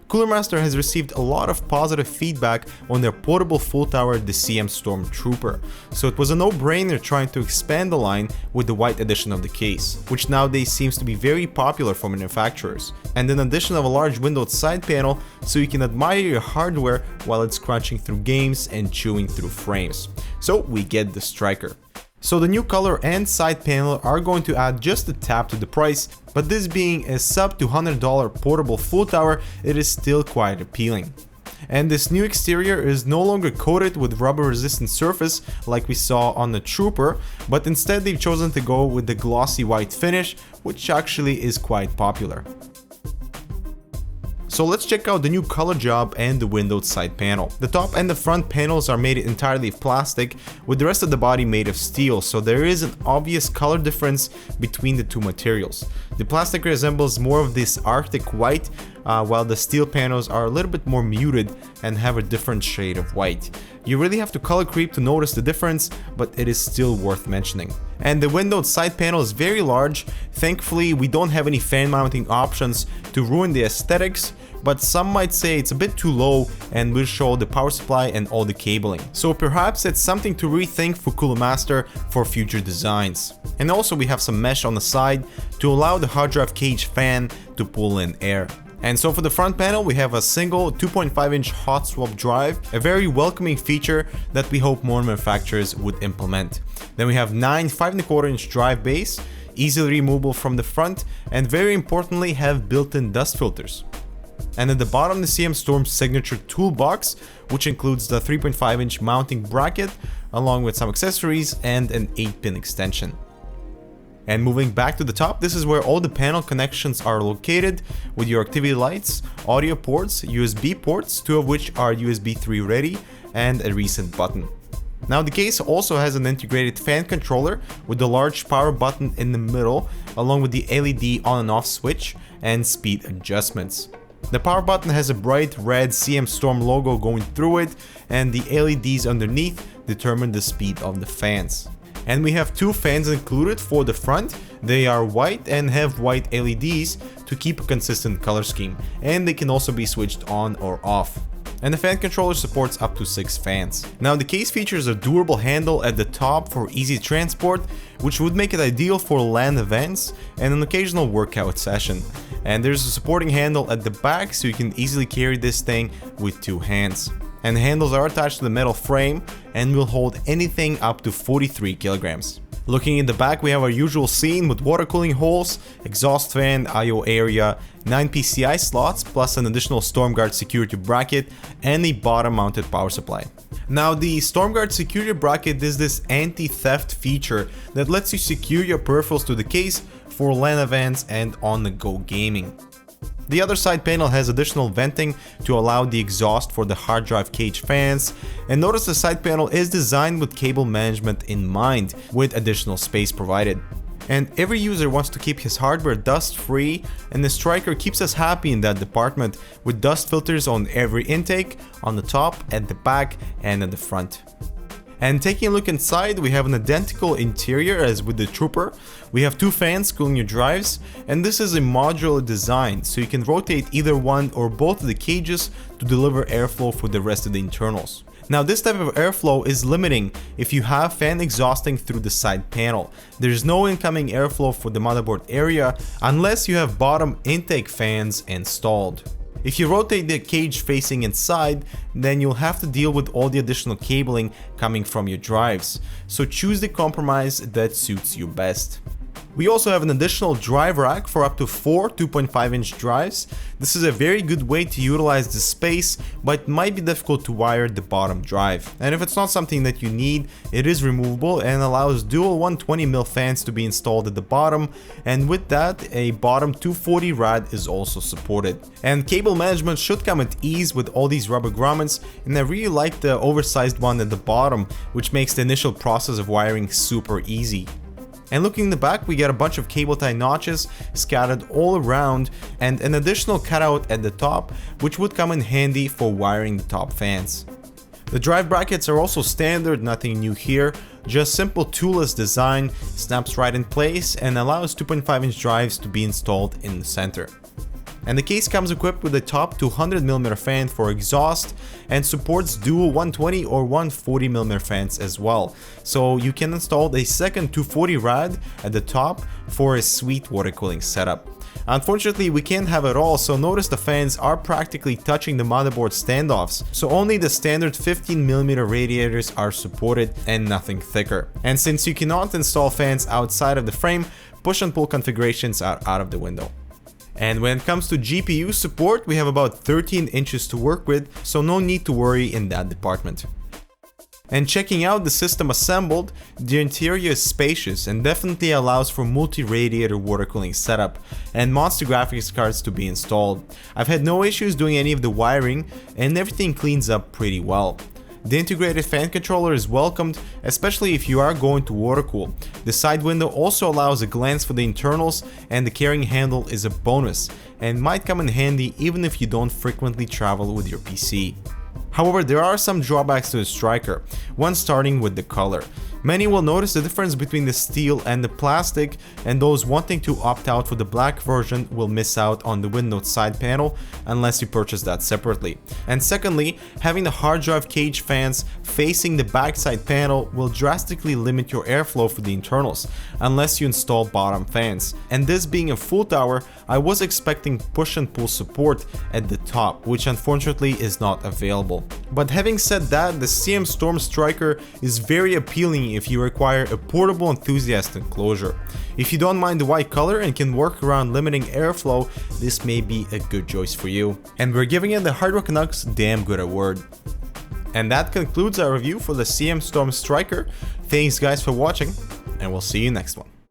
Cooler Master has received a lot of positive feedback on their portable full tower, the CM Stormtrooper, so it was a no-brainer trying to expand the line with the white edition of the case, which nowadays seems to be very popular for manufacturers, and an addition of a large windowed side panel so you can admire your hardware while it's crunching through games and chewing through frames. So we get the Stryker. So the new color and side panel are going to add just a tap to the price, but this being a sub $200 portable full tower, it is still quite appealing. And this new exterior is no longer coated with rubber resistant surface like we saw on the Trooper, but instead they've chosen to go with the glossy white finish, which actually is quite popular. So let's check out the new color job and the windowed side panel. The top and the front panels are made entirely of plastic, with the rest of the body made of steel, so there is an obvious color difference between the two materials. The plastic resembles more of this Arctic white, while the steel panels are a little bit more muted and have a different shade of white. You really have to color creep to notice the difference, but it is still worth mentioning. And the windowed side panel is very large. Thankfully, we don't have any fan mounting options to ruin the aesthetics, but some might say it's a bit too low and will show the power supply and all the cabling. So perhaps it's something to rethink for Cooler Master for future designs. And also we have some mesh on the side to allow the hard drive cage fan to pull in air. And so for the front panel, we have a single 2.5-inch hot swap drive, a very welcoming feature that we hope more manufacturers would implement. Then we have 9 5.25-inch drive bays, easily removable from the front, and very importantly have built-in dust filters. And at the bottom, the CM Storm signature toolbox, which includes the 3.5-inch mounting bracket, along with some accessories and an 8-pin extension. And moving back to the top, this is where all the panel connections are located, with your activity lights, audio ports, USB ports, 2 of which are USB 3 ready, and a reset button. Now the case also has an integrated fan controller with the large power button in the middle, along with the LED on and off switch and speed adjustments. The power button has a bright red CM Storm logo going through it, and the LEDs underneath determine the speed of the fans. And we have 2 fans included for the front. They are white and have white LEDs to keep a consistent color scheme, and they can also be switched on or off. And the fan controller supports up to 6 fans. Now the case features a durable handle at the top for easy transport, which would make it ideal for LAN events and an occasional workout session. And there's a supporting handle at the back, so you can easily carry this thing with 2 hands. And the handles are attached to the metal frame and will hold anything up to 43 kilograms. Looking in the back, we have our usual scene with water cooling holes, exhaust fan, I/O area, 9 PCI slots, plus an additional StormGuard security bracket and a bottom mounted power supply. Now the StormGuard security bracket is this anti-theft feature that lets you secure your peripherals to the case for LAN events and on-the-go gaming. The other side panel has additional venting to allow the exhaust for the hard drive cage fans, and notice the side panel is designed with cable management in mind, with additional space provided. And every user wants to keep his hardware dust free, and the Stryker keeps us happy in that department, with dust filters on every intake, on the top, at the back and at the front. And taking a look inside, we have an identical interior as with the Trooper. We have 2 fans cooling your drives, and this is a modular design, so you can rotate either one or both of the cages to deliver airflow for the rest of the internals. Now this type of airflow is limiting if you have fan exhausting through the side panel. There is no incoming airflow for the motherboard area unless you have bottom intake fans installed. If you rotate the cage facing inside, then you'll have to deal with all the additional cabling coming from your drives, so choose the compromise that suits you best. We also have an additional drive rack for up to 4 2.5-inch drives. This is a very good way to utilize the space, but it might be difficult to wire the bottom drive. And if it's not something that you need, it is removable and allows dual 120mm fans to be installed at the bottom, and with that, a bottom 240 rad is also supported. And cable management should come at ease with all these rubber grommets, and I really like the oversized one at the bottom, which makes the initial process of wiring super easy. And looking in the back, we get a bunch of cable tie notches scattered all around and an additional cutout at the top, which would come in handy for wiring the top fans. The drive brackets are also standard, nothing new here, just simple toolless design, snaps right in place and allows 2.5-inch drives to be installed in the center. And the case comes equipped with a top 200mm fan for exhaust and supports dual 120 or 140mm fans as well. So you can install a second 240 rad at the top for a sweet water cooling setup. Unfortunately, we can't have it all, so notice the fans are practically touching the motherboard standoffs, so only the standard 15mm radiators are supported and nothing thicker. And since you cannot install fans outside of the frame, push and pull configurations are out of the window. And when it comes to GPU support, we have about 13 inches to work with, so no need to worry in that department. And checking out the system assembled, the interior is spacious and definitely allows for multi-radiator water cooling setup and monster graphics cards to be installed. I've had no issues doing any of the wiring and everything cleans up pretty well. The integrated fan controller is welcomed, especially if you are going to water cool. The side window also allows a glance for the internals, and the carrying handle is a bonus and might come in handy even if you don't frequently travel with your PC. However, there are some drawbacks to the Stryker, one starting with the color. Many will notice the difference between the steel and the plastic, and those wanting to opt out for the black version will miss out on the Windows side panel unless you purchase that separately. And secondly, having the hard drive cage fans facing the backside panel will drastically limit your airflow for the internals unless you install bottom fans. And this being a full tower, I was expecting push and pull support at the top, which unfortunately is not available. But having said that, the CM Storm Stryker is very appealing if you require a portable enthusiast enclosure. If you don't mind the white color and can work around limiting airflow, this may be a good choice for you. And we're giving it the Hard Rock Canucks damn good award. And that concludes our review for the CM Storm Stryker. Thanks guys for watching, and we'll see you next one.